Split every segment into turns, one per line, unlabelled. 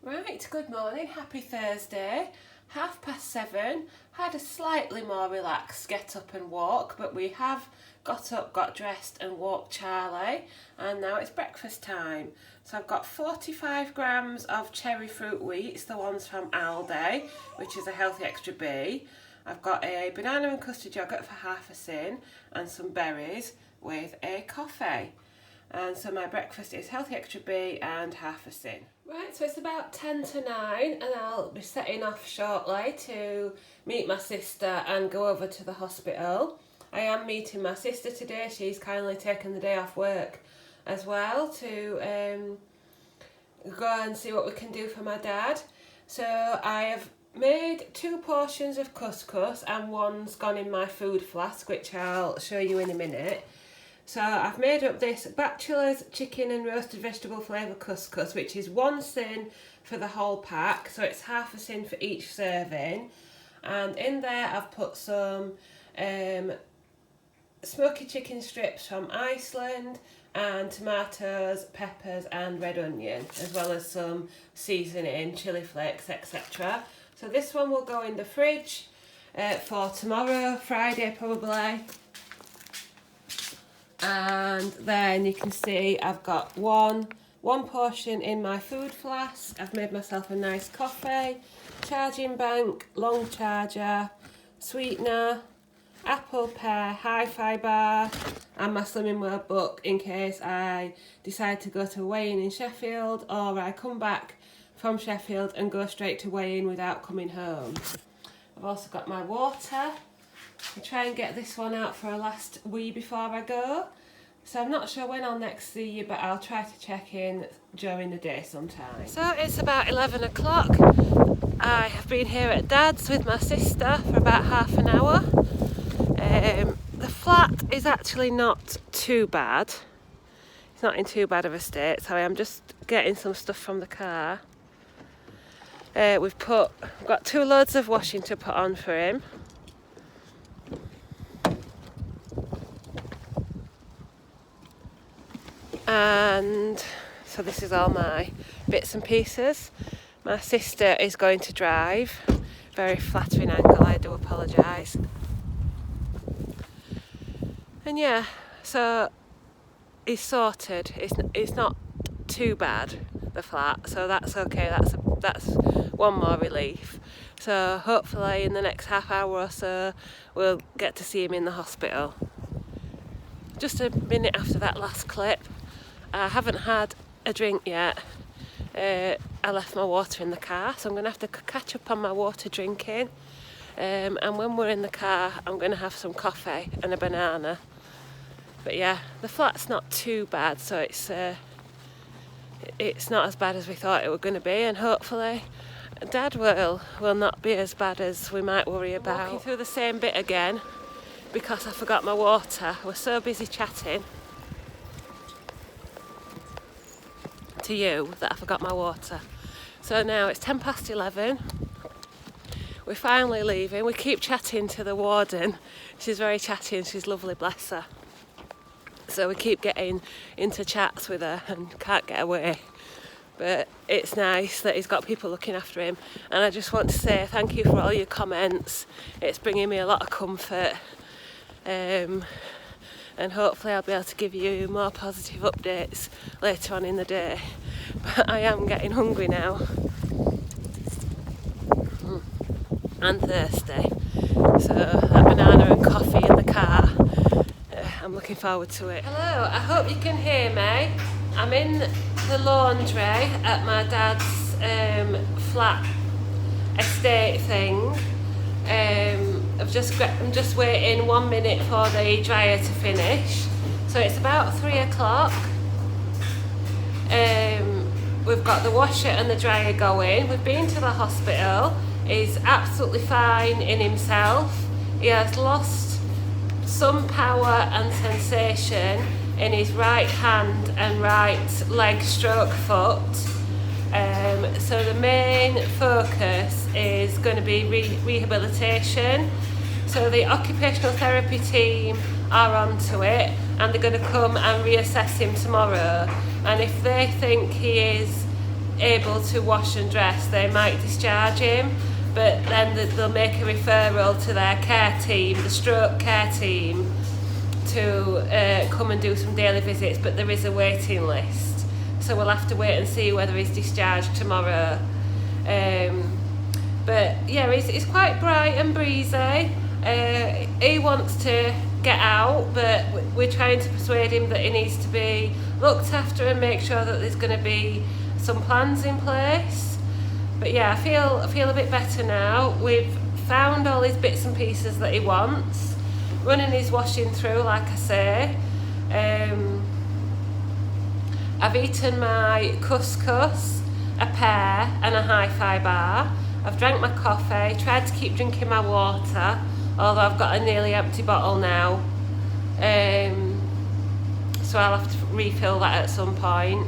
Right, good morning, happy Thursday. 7:30, had a slightly more relaxed get up and walk, but we have got up, got dressed and walked Charlie, and now it's breakfast time. So I've got 45 grams of cherry fruit wheats, the ones from Aldi, which is a healthy extra B. I've got a banana and custard yoghurt for half a sin and some berries with a coffee. And so my breakfast is healthy extra B and half a sin. Right, so it's about 10 to 9 and I'll be setting off shortly to meet my sister and go over to the hospital. I am meeting my sister today. She's kindly taken the day off work as well to go and see what we can do for my dad. So I have made 2 portions of couscous and one's gone in my food flask, which I'll show you in a minute. So I've made up this bachelor's chicken and roasted vegetable flavour couscous, which is 1 sin for the whole pack, so it's half a sin for each serving. And in there I've put some smoky chicken strips from Iceland and tomatoes, peppers and red onion, as well as some seasoning, chilli flakes, etc. So this one will go in the fridge for tomorrow, Friday probably. And then you can see I've got one portion in my food flask. I've made myself a nice coffee, charging bank, long charger, sweetener, apple pear, hi-fi bar, and my Slimming World book in case I decide to go to weigh-in Sheffield, or I come back from Sheffield and go straight to weigh-in without coming home. I've also got my water. I'll try and get this one out for a last wee before I go. So I'm not sure when I'll next see you, but I'll try to check in during the day sometime. So it's about 11 o'clock. I have been here at Dad's with my sister for about half an hour. The flat is actually not too bad. It's not in too bad of a state. Sorry, I'm just getting some stuff from the car. We've got 2 loads of washing to put on for him. And so this is all my bits and pieces. My sister is going to drive. Very flattering ankle, I do apologise. And yeah, so it's sorted. It's not too bad, the flat, so that's okay. That's one more relief. So hopefully in the next half hour or so we'll get to see him in the hospital. Just a minute after that last clip, I haven't had a drink yet. I left my water in the car, so I'm going to have to catch up on my water drinking. And when we're in the car, I'm going to have some coffee and a banana. But yeah, the flat's not too bad, so it's not as bad as we thought it was going to be, and hopefully Dad will not be as bad as we might worry about. Walking through the same bit again because I forgot my water. I was so busy chatting to you that I forgot my water. So now it's 11:10. We're finally leaving. We keep chatting to the warden. She's very chatty and she's lovely, bless her. So we keep getting into chats with her and can't get away. But it's nice that he's got people looking after him. And I just want to say thank you for all your comments. It's bringing me a lot of comfort. And hopefully I'll be able to give you more positive updates later on in the day. But I am getting hungry now. And thirsty. So that banana and coffee in the car, I'm looking forward to it. Hello, I hope you can hear me. I'm in the laundry at my dad's flat estate thing. I'm just waiting 1 minute for the dryer to finish. So it's about 3 o'clock. We've got the washer and the dryer going. We've been to the hospital. He's absolutely fine in himself. He has lost some power and sensation in his right hand and right leg stroke foot. So the main focus is going to be rehabilitation. So the occupational therapy team are onto it and they're going to come and reassess him tomorrow. And if they think he is able to wash and dress, they might discharge him, but then they'll make a referral to their care team, the stroke care team, to come and do some daily visits, but there is a waiting list, so we'll have to wait and see whether he's discharged tomorrow. But yeah, it's quite bright and breezy. He wants to get out, but we're trying to persuade him that he needs to be looked after and make sure that there's going to be some plans in place. But yeah, I feel a bit better now. We've found all his bits and pieces that he wants, running his washing through, like I say. I've eaten my couscous, a pear and a hi-fi bar. I've drank my coffee, tried to keep drinking my water, although I've got a nearly empty bottle now. So I'll have to refill that at some point.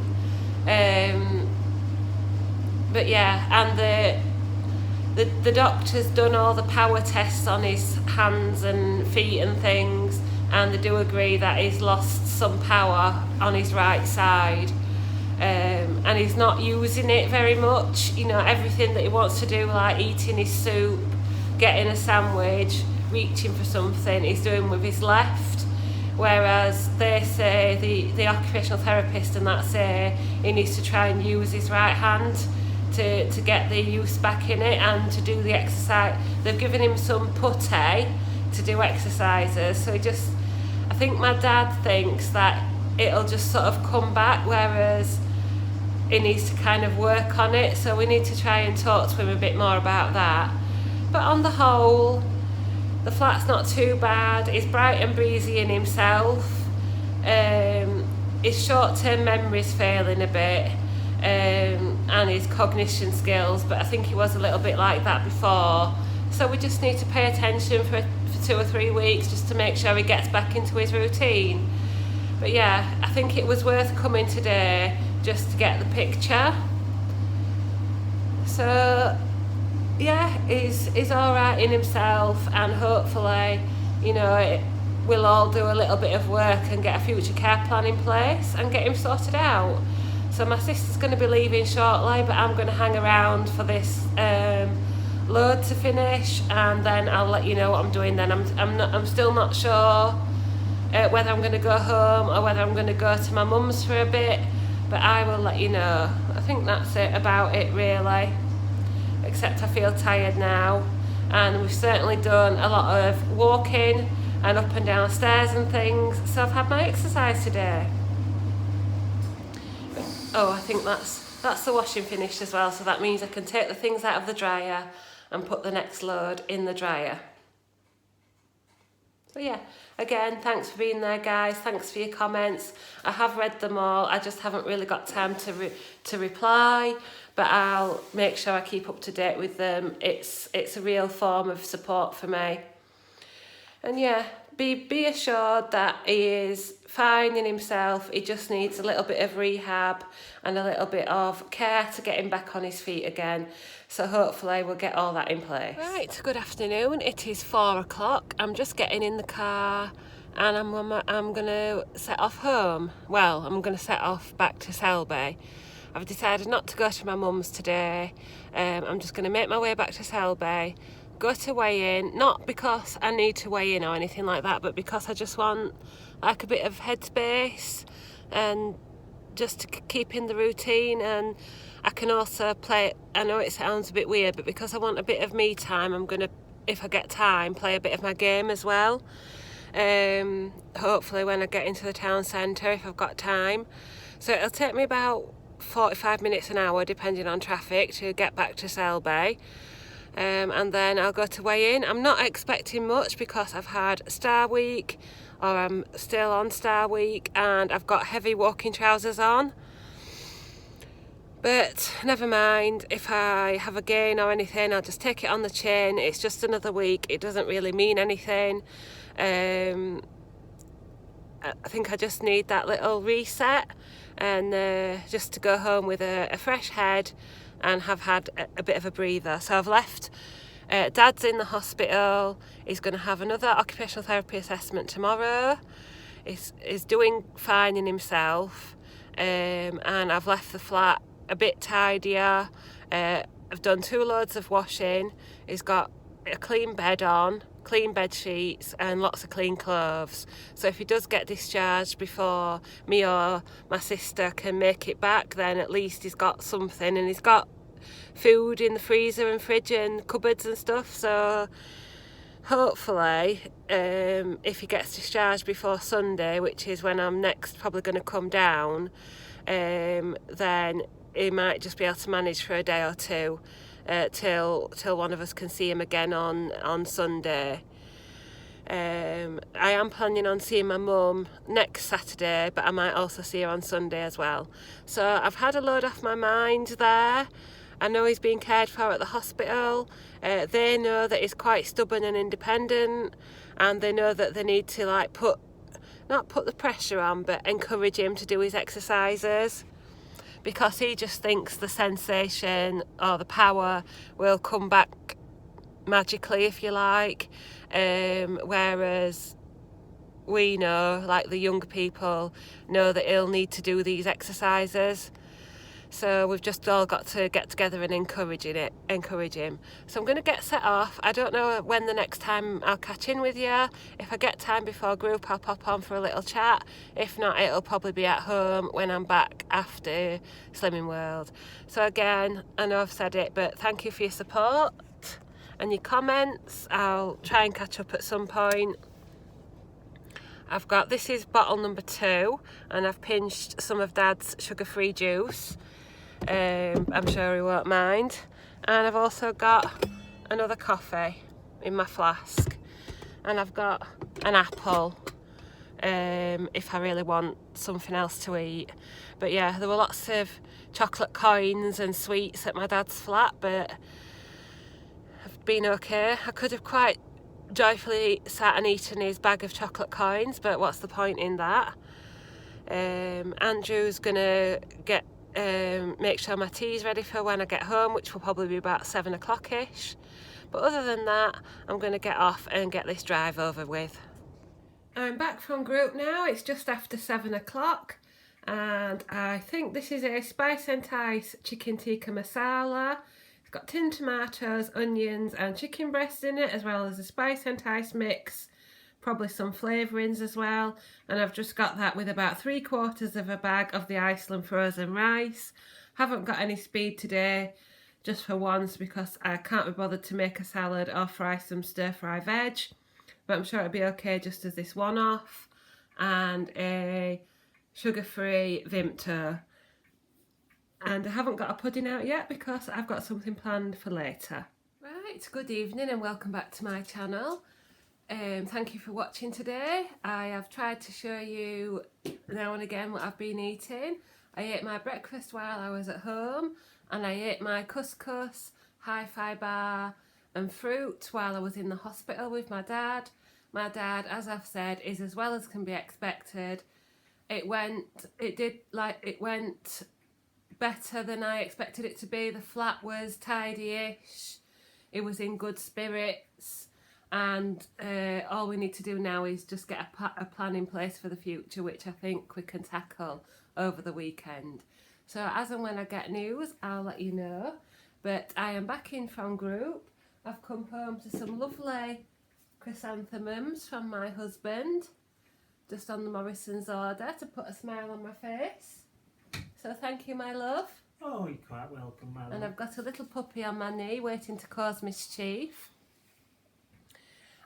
But yeah, and the doctor's done all the power tests on his hands and feet and things, and they do agree that he's lost some power on his right side. And he's not using it very much. You know, everything that he wants to do, like eating his soup, getting a sandwich, reaching for something, he's doing with his left. Whereas they say, the occupational therapist and that say, he needs to try and use his right hand to get the use back in it and to do the exercise. They've given him some putty to do exercises, so I think my dad thinks that it'll just sort of come back, whereas he needs to kind of work on it, so we need to try and talk to him a bit more about that. But on the whole, the flat's not too bad. He's bright and breezy in himself. His short-term memory's failing a bit, and his cognition skills, but I think he was a little bit like that before, so we just need to pay attention for 2 or 3 weeks just to make sure he gets back into his routine. But yeah, I think it was worth coming today just to get the picture. So yeah, he's alright in himself, and hopefully, you know, we'll all do a little bit of work and get a future care plan in place and get him sorted out. So my sister's going to be leaving shortly, but I'm going to hang around for this load to finish, and then I'll let you know what I'm doing then. I'm still not sure whether I'm going to go home or whether I'm going to go to my mum's for a bit, but I will let you know. I think that's about it really, except I feel tired now, and we've certainly done a lot of walking and up and down stairs and things, so I've had my exercise today. Oh, I think that's the washing finished as well, so that means I can take the things out of the dryer and put the next load in the dryer. So yeah, again, thanks for being there, guys. Thanks for your comments. I have read them all. I just haven't really got time to reply, but I'll make sure I keep up to date with them. It's a real form of support for me. And yeah, be assured that he is fine in himself. He just needs a little bit of rehab and a little bit of care to get him back on his feet again. So hopefully we'll get all that in place. Right, good afternoon. It is 4 o'clock. I'm just getting in the car and I'm going to set off home. Well, I'm going to set off back to Selby. I've decided not to go to my mum's today. I'm just going to make my way back to Selby, go to weigh in, not because I need to weigh in or anything like that, but because I just want like a bit of headspace and just to keep in the routine. And I can also play, I know it sounds a bit weird, but because I want a bit of me time, I'm going to, if I get time, play a bit of my game as well. Hopefully when I get into the town centre, if I've got time. So it'll take me about 45 minutes an hour, depending on traffic, to get back to Selby. And then I'll go to weigh in. I'm not expecting much because I've had Star Week, or I'm still on Star Week, and I've got heavy walking trousers on. But never mind, if I have a gain or anything, I'll just take it on the chin. It's just another week. It doesn't really mean anything. I think I just need that little reset, and just to go home with a fresh head and have had a bit of a breather. So I've left. Dad's in the hospital. He's going to have another occupational therapy assessment tomorrow. He's doing fine in himself, and I've left the flat a bit tidier. I've done 2 loads of washing. He's got a clean bed on, clean bed sheets and lots of clean clothes. So if he does get discharged before me or my sister can make it back, then at least he's got something, and he's got food in the freezer and fridge and cupboards and stuff. So hopefully if he gets discharged before Sunday, which is when I'm next probably going to come down, then he might just be able to manage for a day or two till one of us can see him again on Sunday. I am planning on seeing my mum next Saturday, but I might also see her on Sunday as well. So I've had a load off my mind there. I know he's being cared for at the hospital. They know that he's quite stubborn and independent, and they know that they need to not put the pressure on, but encourage him to do his exercises, because he just thinks the sensation or the power will come back magically, if you like, whereas we know, like the younger people, know that he'll need to do these exercises. So we've just all got to get together and encourage him. So I'm going to get set off. I don't know when the next time I'll catch in with you. If I get time before group, I'll pop on for a little chat. If not, it'll probably be at home when I'm back after Slimming World. So again, I know I've said it, but thank you for your support and your comments. I'll try and catch up at some point. This is bottle number 2, and I've pinched some of Dad's sugar-free juice. I'm sure he won't mind. And I've also got another coffee in my flask, and I've got an apple if I really want something else to eat. But yeah, there were lots of chocolate coins and sweets at my dad's flat, but I've been okay. I could have quite joyfully sat and eaten his bag of chocolate coins, but what's the point in that? Andrew's gonna make sure my tea's ready for when I get home, which will probably be about 7 o'clock-ish. But other than that, I'm going to get off and get this drive over with. I'm back from group now. It's just after 7 o'clock, and I think this is a spice and ice chicken tikka masala. It's got tinned tomatoes, onions and chicken breast in it, as well as a spice and ice mix, probably some flavourings as well. And I've just got that with about 3/4 of a bag of the Iceland frozen rice. Haven't got any speed today, just for once, because I can't be bothered to make a salad or fry some stir-fry veg. But I'm sure it'll be okay just as this one-off. And a sugar-free Vimto. And I haven't got a pudding out yet because I've got something planned for later. Right, good evening and welcome back to my channel. Thank you for watching today. I have tried to show you now and again what I've been eating. I ate my breakfast while I was at home, and I ate my couscous, hi-fi bar and fruit while I was in the hospital with my dad. My dad, as I've said, is as well as can be expected. It went better than I expected it to be. The flat was tidy-ish. It was in good spirits. And all we need to do now is just get a plan in place for the future, which I think we can tackle over the weekend. So as and when I get news, I'll let you know. But I am back in from group. I've come home to some lovely chrysanthemums from my husband, just on the Morrison's order, to put a smile on my face. So thank you, my love.
Oh, you're quite welcome, my love.
And I've got a little puppy on my knee waiting to cause mischief.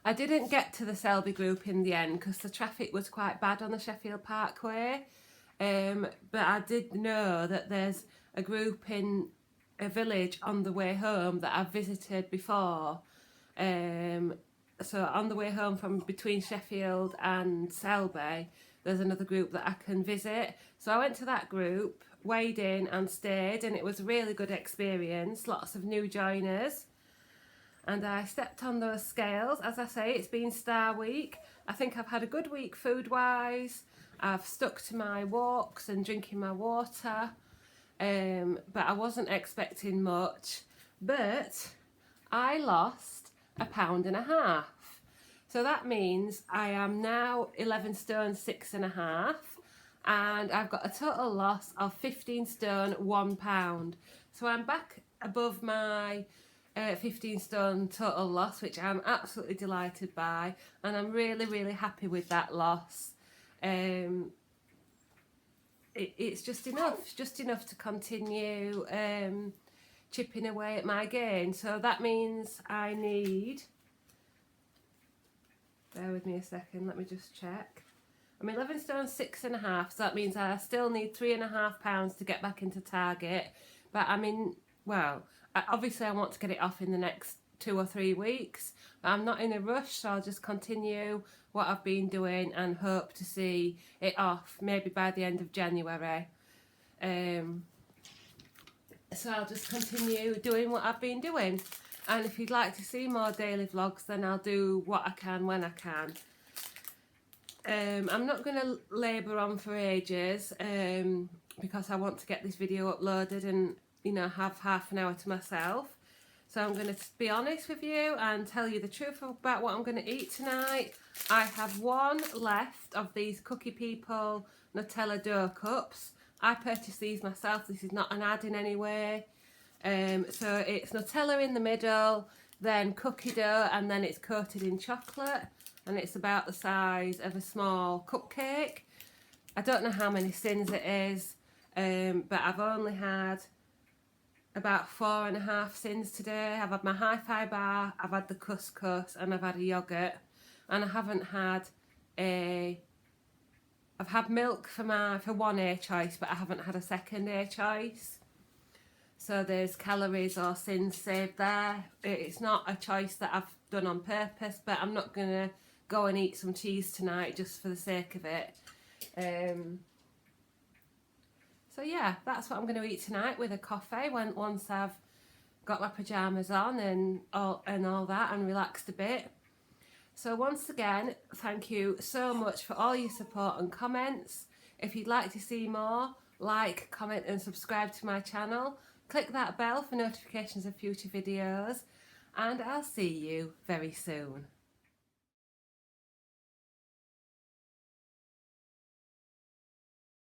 I didn't get to the Selby group in the end because the traffic was quite bad on the Sheffield Parkway, but I did know that there's a group in a village on the way home that I've visited before. So on the way home from between Sheffield and Selby, there's another group that I can visit. So I went to that group, weighed in and stayed, and it was a really good experience, lots of new joiners. And I stepped on those scales. As I say, it's been Star Week. I think I've had a good week food-wise. I've stuck to my walks and drinking my water. But I wasn't expecting much. But I lost 1.5 pounds. So that means I am now 11 stone 6.5. and I've got a total loss of 15 stone, £1. So I'm back above my 15 stone total loss, which I'm absolutely delighted by, and I'm really, really happy with that loss. It's just enough to continue chipping away at my gain. So that means I need, bear with me a second, let me just check. I'm 11 stone 6.5, so that means I still need £3.5 to get back into target. But obviously I want to get it off in the next 2 or 3 weeks. But I'm not in a rush, so I'll just continue what I've been doing and hope to see it off maybe by the end of January. So I'll just continue doing what I've been doing. And if you'd like to see more daily vlogs, then I'll do what I can when I can. I'm not going to labour on for ages because I want to get this video uploaded and, you know, have half an hour to myself. So I'm going to be honest with you and tell you the truth about what I'm going to eat tonight. I have one left of these Cookie People Nutella dough cups. I purchased these myself. This is not an ad in any way. So it's Nutella in the middle, then cookie dough, and then it's coated in chocolate. And it's about the size of a small cupcake. I don't know how many sins it is, but I've only had about 4.5 sins today. I've had my hi-fi bar, I've had the couscous, and I've had a yoghurt. And I haven't had I've had milk for one A choice, but I haven't had a second A choice. So there's calories or sins saved there. It's not a choice that I've done on purpose, but I'm not going to go and eat some cheese tonight just for the sake of it. So yeah, that's what I'm going to eat tonight with a coffee once I've got my pyjamas on and all that and relaxed a bit. So once again, thank you so much for all your support and comments. If you'd like to see more, like, comment and subscribe to my channel. Click that bell for notifications of future videos, and I'll see you very soon.